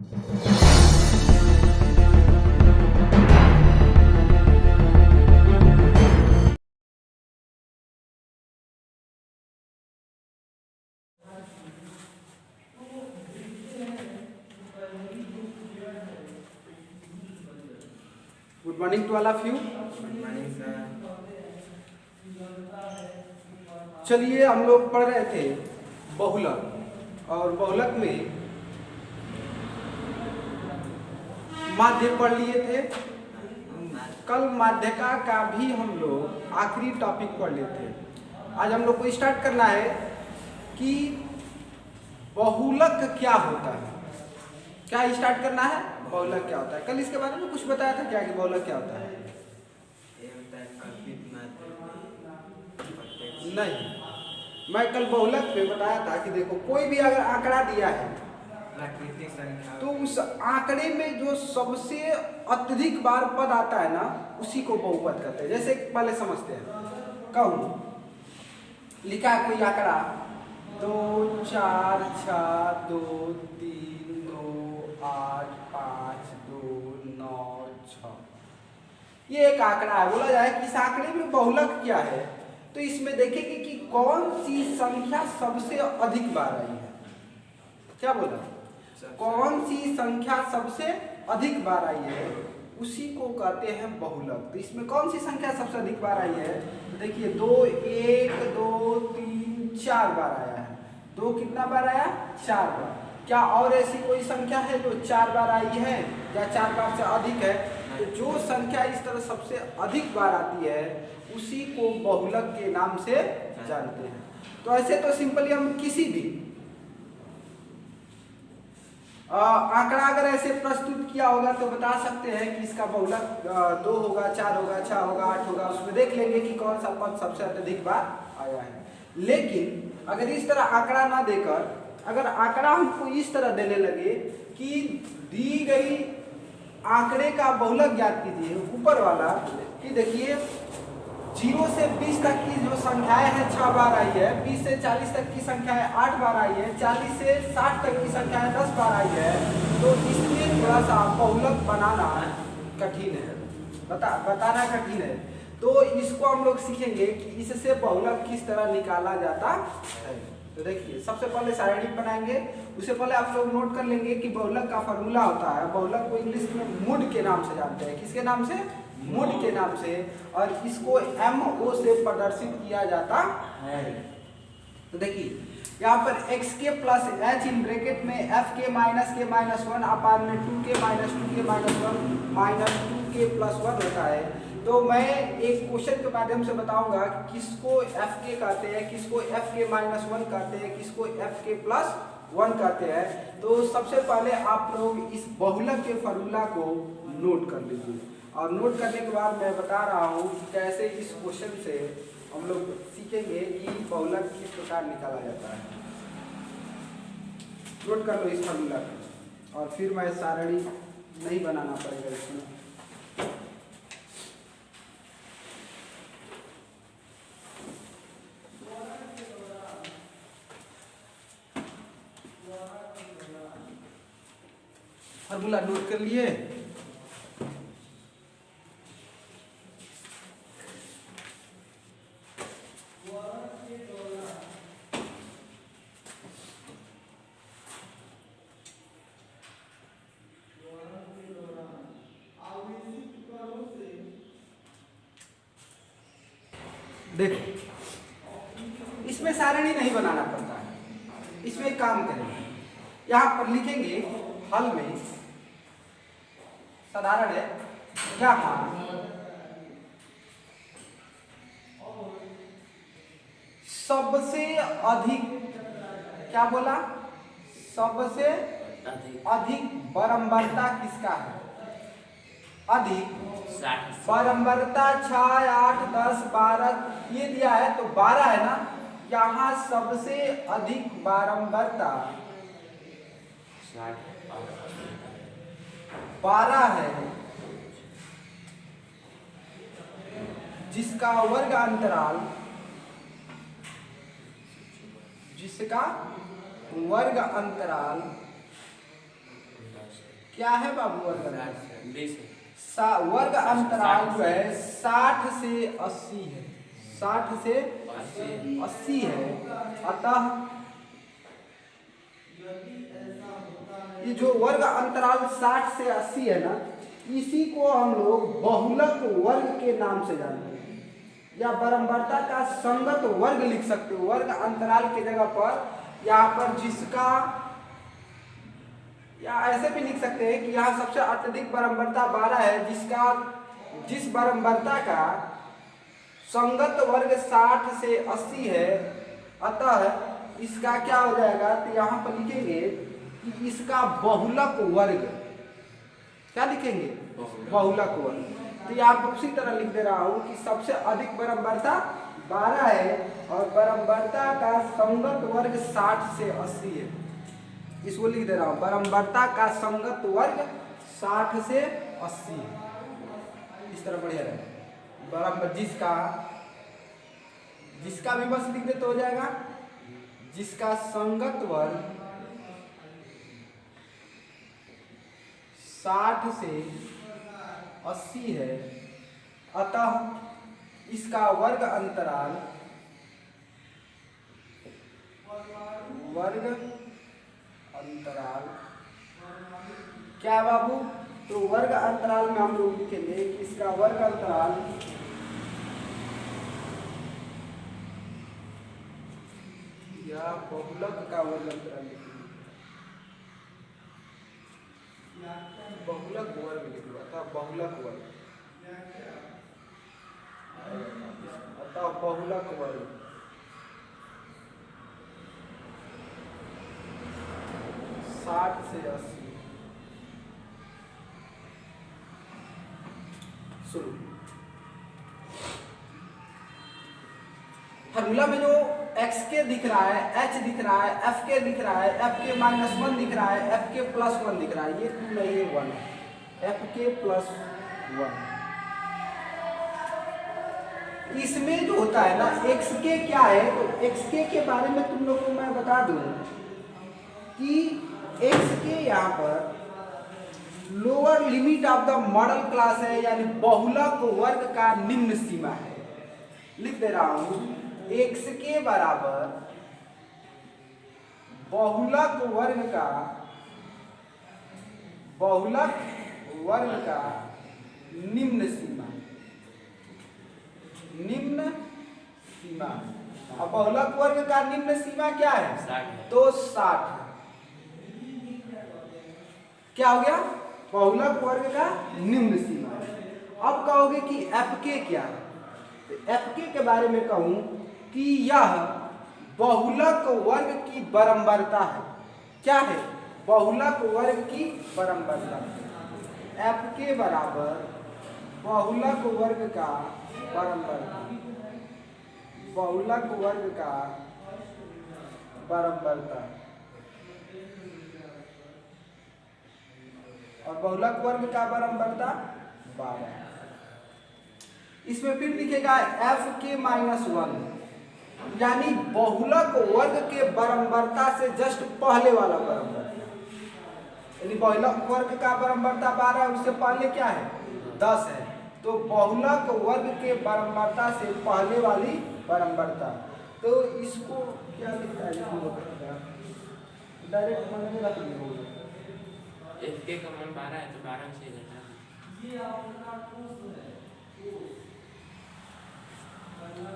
Good morning to all of you. Good morning sir. चलिए, हम लोग पढ़ रहे थे बहुलक, और बहुलक में माध्य पढ़ लिए थे। कल माध्यका का भी हम लोग आखिरी टॉपिक पढ़ लिए थे। आज हम लोग को स्टार्ट करना है कि बहुलक क्या होता है। क्या स्टार्ट करना है? बहुलक क्या होता है। कल इसके बारे में कुछ बताया था क्या कि बहुलक क्या होता है? नहीं, मैं कल बहुलक पे बताया था कि देखो, कोई भी अगर आंकड़ा दिया है प्राकृतिक संख्या तो उस आंकड़े में जो सबसे अत्यधिक बार पद आता है ना, उसी को बहुपद कहते हैं। जैसे पहले समझते हैं, कहूँ लिखा है कोई आंकड़ा 2 4 6 2 3 2 8 5 2 9 6। ये एक आंकड़ा है। बोला जाए कि इस आंकड़े में बहुलक क्या है, तो इसमें देखेंगे कि कौन सी संख्या सबसे अधिक बार आई है। क्या बोला? कौन सी संख्या सबसे अधिक बार आई है, उसी को कहते हैं बहुलक। तो इसमें कौन सी संख्या सबसे अधिक बार आई है? तो देखिए 2 1 2 3 4 बार आया है। 2 कितना बार आया? 4 बार। क्या और ऐसी कोई संख्या है जो 4 बार आई है या 4 बार से अधिक है? तो जो संख्या इस तरह सबसे अधिक बार आती है, उसी को बहुलक के नाम से जानते हैं। तो ऐसे तो सिंपली हम किसी भी आंकड़ा अगर ऐसे प्रस्तुत किया होगा तो बता सकते हैं कि इसका बहुलक 2 होगा, 4 होगा, 6 होगा, 8 होगा। उसमें देख लेंगे कि कौन सा पद सबसे अत्यधिक बार आया है। लेकिन अगर इस तरह आंकड़ा ना देकर, अगर आंकड़ा हमको इस तरह देने लगे कि दी गई आंकड़े का बहुलक ज्ञात कीजिए, ऊपर वाला कि देखिए 0 से 20 तक की जो संख्याएं हैं 6 बार आई है, 20 से 40 तक की संख्याएं 8 बार आई है, 40 से 60 तक की संख्याएं 10 बार आई है, तो इसमें थोड़ा सा बहुलक बनाना कठिन है, बताना कठिन है। तो इसको हम लोग सीखेंगे कि इससे बहुलक किस तरह निकाला जाता है। तो देखिए, सबसे पहले सारणी बनाएंगे। उससे पहले आप लोग नोट कर लेंगे कि बहुलक का फॉर्मूला होता है। बहुलक को इंग्लिश में मूड के नाम से जानते हैं। किसके नाम से? मूड के नाम से। और इसको MO से प्रदर्शित किया जाता है। तो देखिए, यहाँ पर x के प्लस h इन ब्रैकेट में f के माइनस के माइनस 1 अपान में 2 के माइनस 2 के माइनस 1 माइनस 2 के प्लस 1 होता है। तो मैं एक क्वेश्चन के माध्यम से बताऊंगा किसको f के कहते हैं, किसको f के माइनस 1 कहते हैं, किसको f के प्लस 1 कहते हैं। तो सबसे पहले आप लोग इस बहुलक के फॉर्मूला को नोट कर लीजिए, और नोट करने के बाद मैं बता रहा हूँ कि कैसे इस क्वेश्चन से हम लोग सीखेंगे कि बहुलक किस प्रकार निकाला जाता है। नोट कर लो इस फॉर्मूला को, और फिर मैं सारणी नहीं बनाना पड़ेगा इसमें। फॉर्मूला नोट कर लिए? देखो, इसमें सारणी नहीं बनाना पड़ता है। इसमें एक काम करेंगे, यहाँ पर लिखेंगे हल में, साधारण है, यहाँ सबसे अधिक, क्या बोला? सबसे अधिक बारंबारता किसका है? अधिक बारंबारता 6 8 10 12 ये दिया है, तो 12 है ना। यहाँ सबसे अधिक बारंबारता 12 है, जिसका वर्ग अंतराल 10 क्या है बाबू वर्ग अंतराल? 20 वर्ग अंतराल जो है 60 से 80 है, 60 से 80 है। अतः ये जो वर्ग अंतराल 60 से 80 है ना, इसी को हम लोग बहुलक वर्ग के नाम से जानते हैं, या बारंबारता का संगत वर्ग लिख सकते हो। वर्ग अंतराल की जगह पर यहाँ पर जिसका, या ऐसे भी लिख सकते हैं कि यहाँ सबसे अत्यधिक बारंबारता 12 है, जिस बारंबारता का संगत वर्ग 60 से 80 है, अतः इसका क्या हो जाएगा, तो यहाँ पर लिखेंगे कि इसका बहुलक वर्ग, क्या लिखेंगे, बहुलक वर्ग। तो यहाँ पर उसी तरह लिख दे रहा हूँ कि सबसे अधिक बारंबारता 12 है और बारंबारता का संगत वर्ग 60 से 80 है। इसको लिख दे रहा हूँ, बारंबारता का संगत वर्ग 60 से 80 है। इस तरह बढ़िया रहे, बराबर जिसका भी बस लिख दे तो हो जाएगा, जिसका संगत वर्ग 60 से 80 है, अतः इसका वर्ग अंतराल क्या है बाबू, तो वर्ग अंतराल में हम लोग लिखेंगे कि इसका वर्ग अंतराल या बहुलक का वर्ग अंतराल लिखेंगे, बहुलक वर्ग लिखो, अतः बहुलक वर्ग, अतः बहुलक वर्ग 60 से 80। शुरू फार्मूला में जो एक्स के दिख रहा है, एच दिख रहा है, एफ के दिख रहा है, एफ के -1 दिख रहा है, एफ के +1 दिख रहा है, ये 2 नहीं है 1 है, एफ के +1। इसमें जो होता है ना एक्स के क्या है, तो एक्स के बारे में तुम लोगों को मैं बता दूं कि एक्स के यहाँ पर lower limit of the model class है, यानी बहुलक वर्ग का निम्न सीमा है। लिख दे रहा हूं, एक्स के बराबर बहुलक वर्ग का निम्न सीमा, अब बहुलक वर्ग का निम्न सीमा क्या है, 60 तो 60। क्या हो गया, बहुलक वर्ग का निम्न सीमा। अब कहोगे कि एफ के क्या है, तो एफ के बारे में कहूं कि यह बहुलक वर्ग की बारंबारता है। क्या है, बहुलक वर्ग की बारंबारता। एफ के बराबर बहुलक वर्ग का बारंबारता, बहुलक वर्ग का बारंबारता, और बहुलक वर्ग का बारंबारता 12। इसमें फिर लिखेगा एफ के -1, यानी बहुलक वर्ग के बारंबारता से जस्ट पहले वाला बारंबारता, यानी बहुलक वर्ग का बारंबारता 12 है, उससे पहले क्या है 10 है, तो बहुलक वर्ग के बारंबारता से पहले वाली बारंबारता। तो इसको क्या लिखता है, डायरेक्ट मन में रख लीजिए, एफ के का मान 12 है, तो 12 से घटा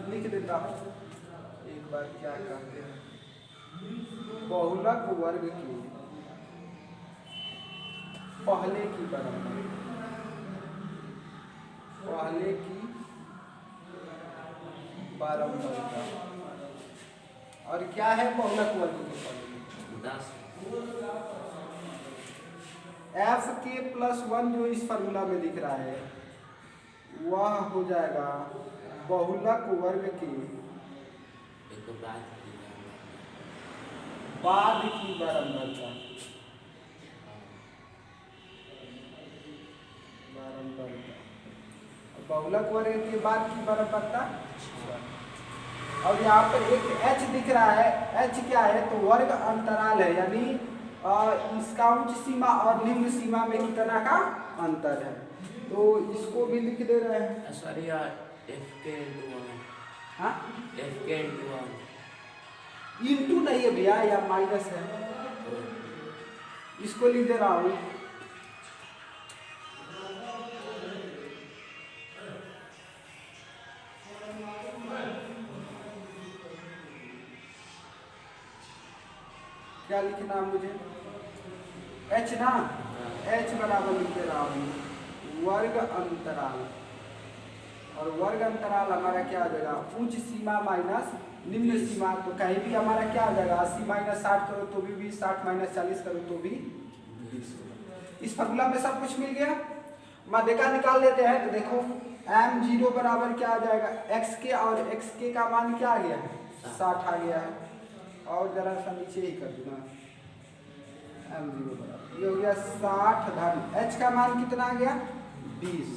लिख देता हूँ एक बार। क्या कहते हैं, बहुलक वर्ग की पहले की बारंबारता, पहले की बारंबारता, और क्या है बहुलक वर्ग की पहले 10 एफ के +1 जो इस फार्मूला में दिख रहा है वह हो जाएगा बहुलक वर्ग के बाद की बारंबारता, बहुलक वर्ग के बाद की बारंबारता। और यहाँ पर एक एच दिख रहा है, एच क्या है, तो वर्ग अंतराल है, यानी इसका उच्च सीमा और निम्न सीमा में कितना का अंतर है, तो इसको भी लिख दे रहे हैं। सॉरी एफ के इंटू वन, हाँ एफ के इंटू वन, इंटू नहीं है भैया, या माइनस है, इसको लिख दे रहा हूँ। क्या लिखना मुझे, h ना, h बराबर लिख दे रहा हूँ वर्ग अंतराल, और वर्ग अंतराल हमारा क्या हो जाएगा, उच्च सीमा माइनस निम्न सीमा। तो कहीं भी हमारा क्या हो जाएगा, 80 माइनस 60 करो तो भी 20, 60 माइनस 40 करो तो भी 20। इस फॉर्मूला में सब कुछ मिल गया। माध्यिका निकाल लेते हैं। तो देखो m0 बराबर क्या आ जाएगा, xk, और xk का मान क्या आ गया है, 60 आ गया है। और जरा सा नीचे ही कर दूंगा, m0 बराबर ये हो गया 60 धन h का मान कितना आ गया, 20,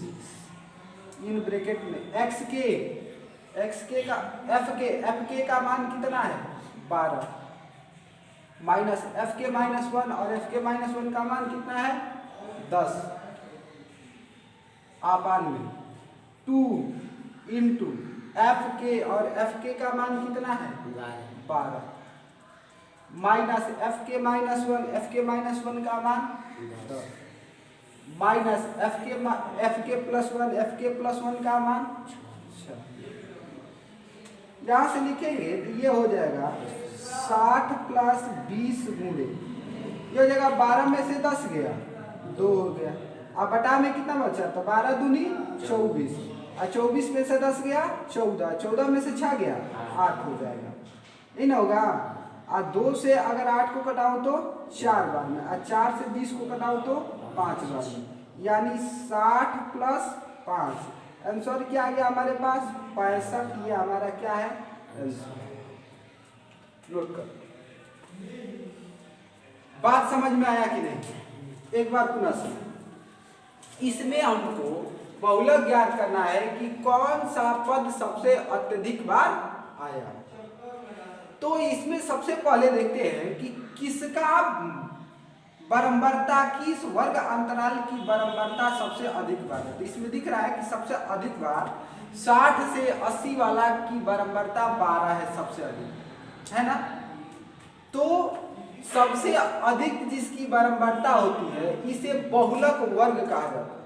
इन ब्रैकेट में xk का fk का मान कितना है, 12, माइनस fk माइनस 1, और fk माइनस 1 का मान कितना है, 10, आपान में 2 इंटू fk, और fk का मान कितना है, 12, माइनस fk माइनस 1 का मान 10, माइनस fk प्लस 1 का मान 6। यहाँ से लिखेंगे तो ये हो जाएगा 60 प्लस 20 गुणे, ये हो जाएगा 12 में से 10 गया, 2 हो गया। अब बटा में कितना बचा, तो 12 दूनी 24, और 24 में से 10 गया 14, 14 में से 6 गया 8 हो जाएगा, नहीं ना होगा। और 2 से अगर 8 को कटाओ तो 4 बार में, और 4 से 20 को कटाओ तो 5 बार में, यानी 60 प्लस 5, आंसर क्या आ गया हमारे पास, 65। ये हमारा क्या है, नोट कर। बात समझ में आया कि नहीं, एक बार पुनः सुन। इसमें हमको बहुलक ज्ञात करना है कि कौन सा पद सबसे अत्यधिक बार आया। तो इसमें सबसे पहले देखते हैं कि किसका बारंबारता, किस वर्ग अंतराल की बारंबारता सबसे अधिक बार है। तो इसमें दिख रहा है कि सबसे अधिक बार 60 से 80 वाला की बारंबारता 12 है, सबसे अधिक है ना। तो सबसे अधिक जिसकी बारंबारता होती है इसे बहुलक वर्ग कहा जाता है,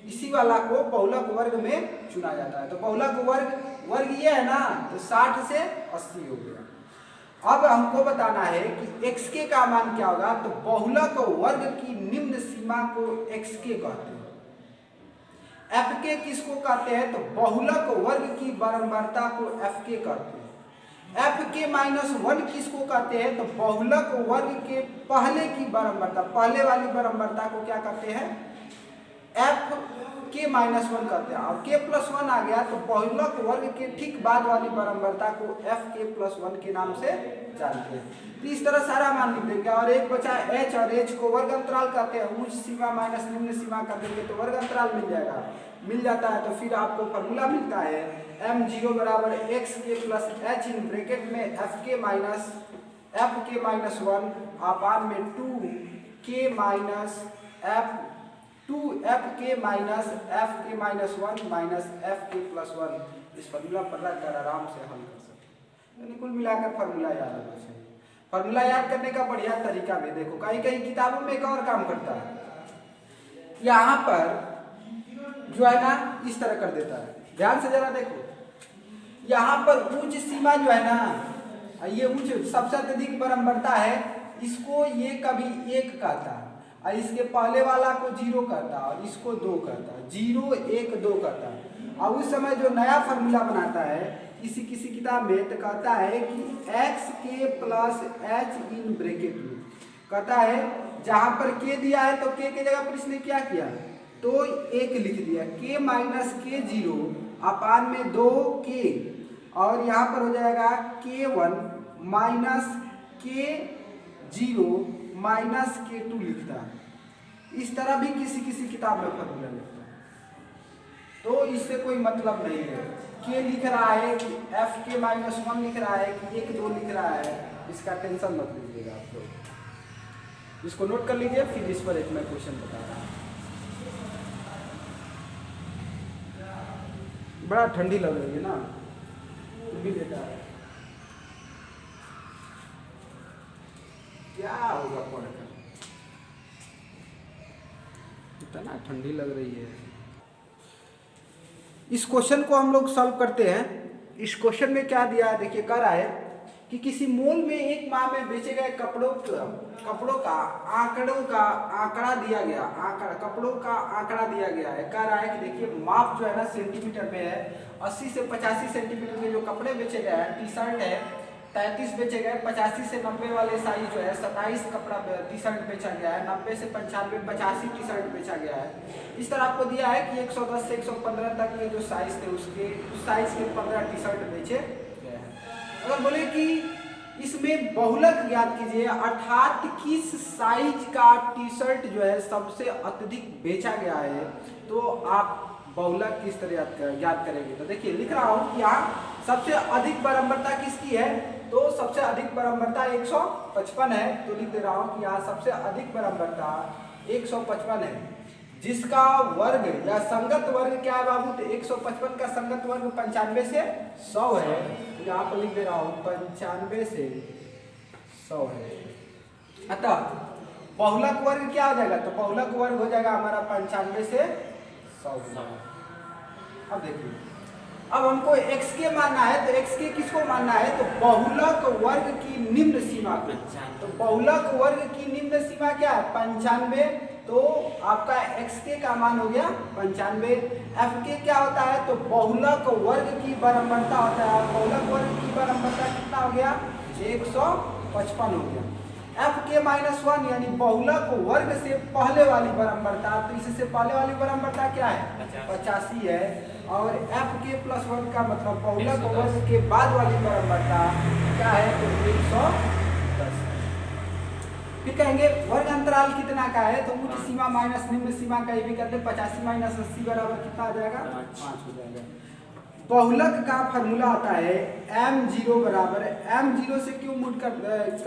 इसी वाला को बहुलक वर्ग में चुना जाता है। तो बहुलक वर्ग ये है ना, तो 60 से 80 हो गया। अब हमको बताना है कि xk का मान क्या होगा। तो बहुलक वर्ग की निम्न सीमा को xk कहते हैं। fk किसको कहते हैं, तो बहुलक वर्ग की बारंबारता को fk कहते हैं। fk माइनस 1 किसको कहते हैं, तो बहुलक वर्ग के पहले की बारंबारता, पहले वाली बारंबारता को क्या कहते हैं, fk माइनस 1 कहते हैं। और k प्लस 1 आ गया तो बहुलक वर्ग के ठीक बाद वाली बारंबारता को fk प्लस 1 के नाम से जानते हैं। तो इस तरह सारा मान लिख देंगे। और एक बचा h, और h को वर्ग अंतराल कहते हैं। उच्च सीमा माइनस निम्न सीमा कर देंगे तो वर्ग अंतराल मिल जाता है। तो फिर आपको फॉर्मूला मिलता है m0 बराबर xk plus h in bracket में fk माइनस 1 अपान में 2k minus fk minus fk minus 1 minus fk plus 1। इस फॉर्मूला पर रखकर आराम से हल कर सकते हैं। यानी कुल मिलाकर फॉर्मूला याद होना चाहिए। फॉर्मूला याद करने का बढ़िया तरीका में देखो, कहीं कहीं किताबों में एक और काम करता है, यहाँ पर जो है ना इस तरह कर देता है। ध्यान से जरा देखो, यहाँ पर उच्च सीमा जो है ना, ये उच्च सबसे अत्यधिक बारंबारता है, इसको ये कभी 1 कहता है, और इसके पहले वाला को 0 करता है, और इसको 2 करता है, 0 1 2 करता है। और उस समय जो नया फार्मूला बनाता है किसी किताब में, तो कहता है कि xk plus h in bracket में, कहता है जहां पर k दिया है तो k की जगह पर इसने क्या किया, तो 1 लिख दिया, k माइनस k 0 अपान में 2k, और यहाँ पर हो जाएगा k1 minus k 0 minus k2 लिखता है। इस तरह भी किसी किताब में फॉर्मूला लिखता है। तो इससे कोई मतलब नहीं है, k लिख रहा है कि fk माइनस 1 लिख रहा है कि 1 2 लिख रहा है, इसका टेंशन मत लीजिएगा आप लोग। इसको नोट कर लीजिए, फिर इस पर एक मैं क्वेश्चन बता रहा हूँ। बड़ा ठंडी लग रही है ना, तो भी लेता है क्या होगा पढ़कर, इतना ठंडी लग रही है। इस क्वेश्चन को हम लोग सॉल्व करते हैं। इस क्वेश्चन में क्या दिया है देखिए, कर रहा है कि किसी मॉल में एक माह में बेचे गए कपड़ों का आंकड़ा दिया गया, कपड़ों का आंकड़ा दिया गया है। कह रहा है कि देखिए माप जो है ना सेंटीमीटर में है, 80 से 85 सेंटीमीटर के जो कपड़े बेचे गए हैं, टी शर्ट है 33 बेचे गए, 85 से 90 वाले साइज जो है 27 कपड़ा टी शर्ट बेचा गया है, 90 से 95 85 टी शर्ट बेचा गया है। इस तरह आपको दिया है कि 110 से 115 तक ये जो साइज थे उसके उस साइज के 15 टी शर्ट बेचे गए हैं। अगर बोले कि इसमें बहुलक ज्ञात कीजिए, अर्थात किस साइज का टी शर्ट जो है सबसे अत्यधिक बेचा गया है, तो आप बहुलक किस तरह ज्ञात करेंगे। तो देखिए लिख रहा हूँ कि यहाँ सबसे अधिक बारंबारता किसकी है, तो सबसे अधिक बारंबारता 155 है। तो लिख दे रहा हूँ कि यहाँ सबसे अधिक बारंबारता 155 है, जिसका वर्ग या संगत वर्ग क्या है बाबू, तो 155 का संगत वर्ग 95 से 100 है। तो यहाँ पर लिख दे रहा हूँ 95 से 100 है। अतः बहुलक वर्ग क्या हो जाएगा, तो बहुलक वर्ग हो जाएगा हमारा 95 से 100। अब देखिए, अब हमको x के मानना है, तो x के किसको मानना है, तो बहुलक वर्ग की निम्न सीमा को। तो बहुलक वर्ग की निम्न सीमा क्या है, 95। तो आपका x के का मान हो गया 95। f के क्या होता है, तो बहुलक वर्ग की बारंबारता होता है। बहुलक वर्ग की बारंबारता कितना हो गया, 155 हो गया। f के -1 यानी बहुलक वर्ग से पहले वाली बारंबारता, तो इससे पहले वाली बारंबारता क्या है, 85 है। और f के +1 का मतलब बहुलक वर्ग के बाद वाली बारंबारता क्या है, तो 110। फिर कहेंगे वर्ग अंतराल कितना का है, तो उच्च सीमा माइनस निम्न सीमा का ये भी करते, 85 - 80 बराबर कितना आ जाएगा, 5 हो जाएगा। बहुलक का फॉर्मूला आता है m0 बराबर, m0 से क्यों मूड का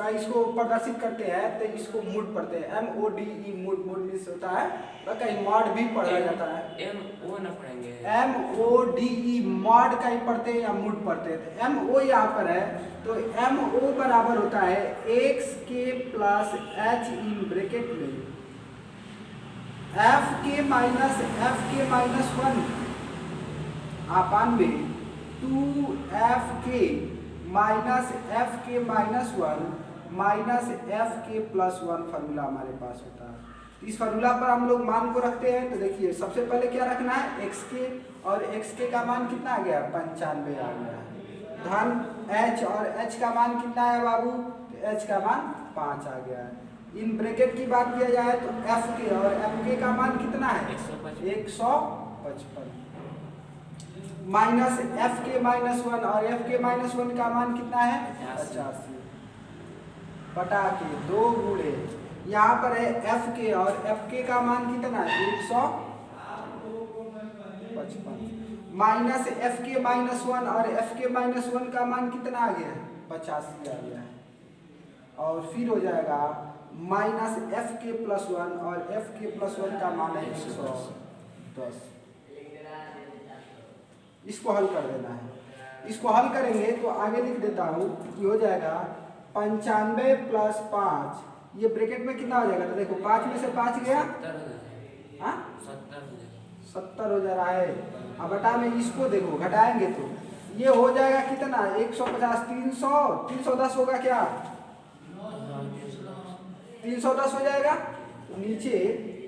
इसको प्रदर्शित करते हैं, तो इसको मूड पढ़ते हैं, MODE मूड, मूड मीन्स होता है, कहीं मॉड भी पढ़ा जाता है, MO ना पढ़ेंगे, MODE मॉड का ही पढ़ते हैं या मूड पढ़ते हैं। तो MO यहाँ पर है, तो MO बराबर होता है x के प्लस h इन ब्रैकेट में f के -1 अपान में 2f के माइनस f के -1 माइनस f के +1 फार्मूला हमारे पास होता है। इस फार्मूला पर हम लोग मान को रखते हैं। तो देखिए सबसे पहले क्या रखना है, x के, और x के का मान कितना आ गया, 95 आ गया। धन h, और h का मान कितना है बाबू, तो h का मान 5 आ गया है। इन ब्रैकेट की बात किया जाए तो f के और f के का मान कितना है, 155 माइनस f के -1 और f के -1 का मान कितना है, 85 बटा के 2 गुणे यहाँ पर है f के, और f के का मान कितना है, 155 माइनस f के -1 और f के -1 का मान कितना आ गया, 85 आ गया है। और फिर हो जाएगा माइनस f के +1 और f के +1 का मान है 110। इसको हल कर देना है। इसको हल करेंगे तो आगे लिख देता हूँ, ये हो जाएगा 95 + 5, ये ब्रैकेट में कितना हो जाएगा, तो देखो 5 में से 5 गया, 70 हो जा रहा है। अब बटा में इसको देखो घटाएंगे तो ये हो जाएगा कितना, 150 310 होगा क्या, 310 हो जाएगा। नीचे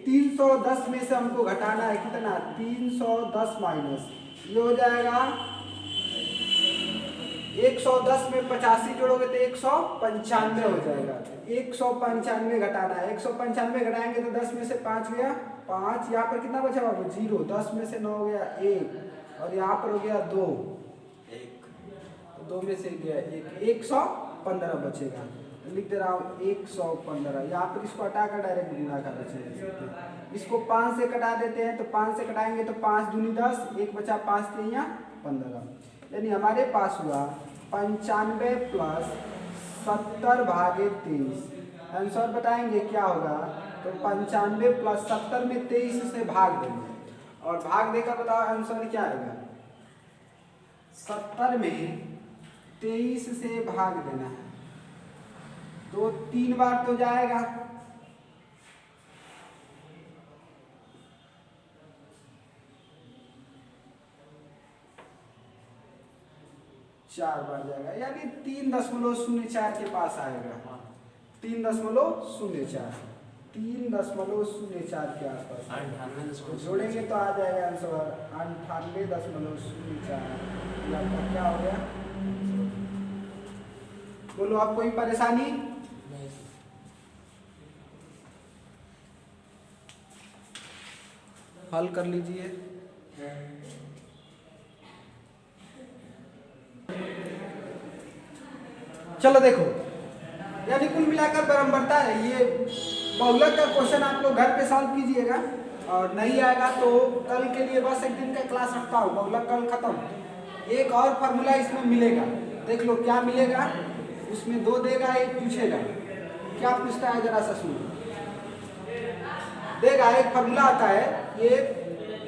310 में से हमको घटाना है कितना, 310 माइनस ये हो जाएगा 110 में 85 जोड़ोगे तो 195 हो जाएगा। 195 घटाना है, 195 घटाएंगे तो 10 में से 5 गया 5, यहाँ पर कितना बचा बाबू 0, 10 में से 9 हो गया 1, और यहाँ पर हो गया 2, 2 में से गया 115 बचेगा। लिख दे रहा हूँ 115, यहाँ पर इसको हटाकर डायरेक्ट गुना कर बचेगा। इसको 5 से कटा देते हैं, तो 5 से कटाएंगे तो 5 दूनी 10, 1 बचा 5 3 या 15, यानी हमारे पास हुआ 95 + 70/23 आंसर बताएंगे क्या होगा। तो 95 प्लस 70 में 23 से भाग देंगे और भाग देकर बताओ आंसर क्या आएगा। 70 में 23 से भाग देना है तो 3 बार तो जाएगा, चार बार जाएगा यानी 3.04 के पास आएगा। 3.04 के आसपास जोड़ेंगे तो आ जाएगा आंसर 98.04। आपका क्या हो गया बोलो। आप कोई परेशानी? हल कर लीजिए। चलो देखो, यानी कुल मिलाकर बराबरता है। ये बहुलक का क्वेश्चन आप लोग घर पे सॉल्व कीजिएगा और नहीं आएगा तो कल के लिए बस एक दिन का क्लास रखता हूँ। बहुलक कल खत्म। एक और फार्मूला इसमें मिलेगा, देख लो क्या मिलेगा। उसमें 2 देगा, एक पूछेगा। क्या पूछता है जरा सा सुनो। देगा एक फार्मूला आता है, ये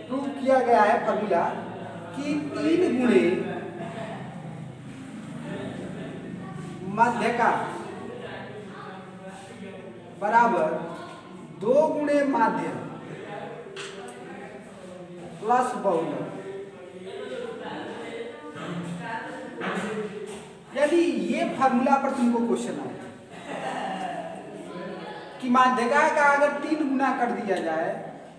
प्रूव किया गया है फार्मूला कि 3 गुणे माध्यका बराबर 2 गुणे माध्य प्लस बहुलक। यानी ये फार्मूला पर तुमको क्वेश्चन आया कि माध्यका का अगर 3 गुना कर दिया जाए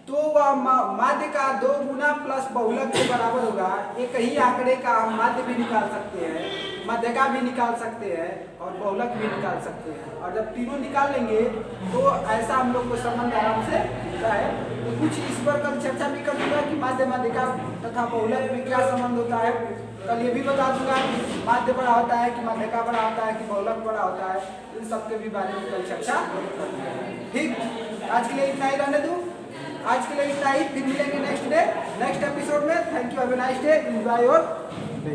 तो वह माध्य का 2 गुना प्लस बहुलक के बराबर होगा। एक ही आंकड़े का हम माध्य भी निकाल सकते हैं, माध्यका भी निकाल सकते हैं और बहुलक भी निकाल सकते हैं। और जब तीनों निकाल लेंगे तो ऐसा हम लोग को संबंध आराम से होता है। तो कुछ इस पर कल चर्चा भी कर दूंगा कि माध्य माध्यका तथा बहुलक में क्या संबंध होता है। कल ये भी बता दूंगा कि माध्य बड़ा होता है कि माध्यका बड़ा होता है कि बहुलक बड़ा होता है। इन सब के भी बारे में कल चर्चा कर दूंगा। ठीक, आज के लिए इतना ही रहने दूं। आज के लिए इतना ही, फिर मिलेंगे नेक्स्ट एपिसोड में। Thank you, have a nice day, enjoy your day.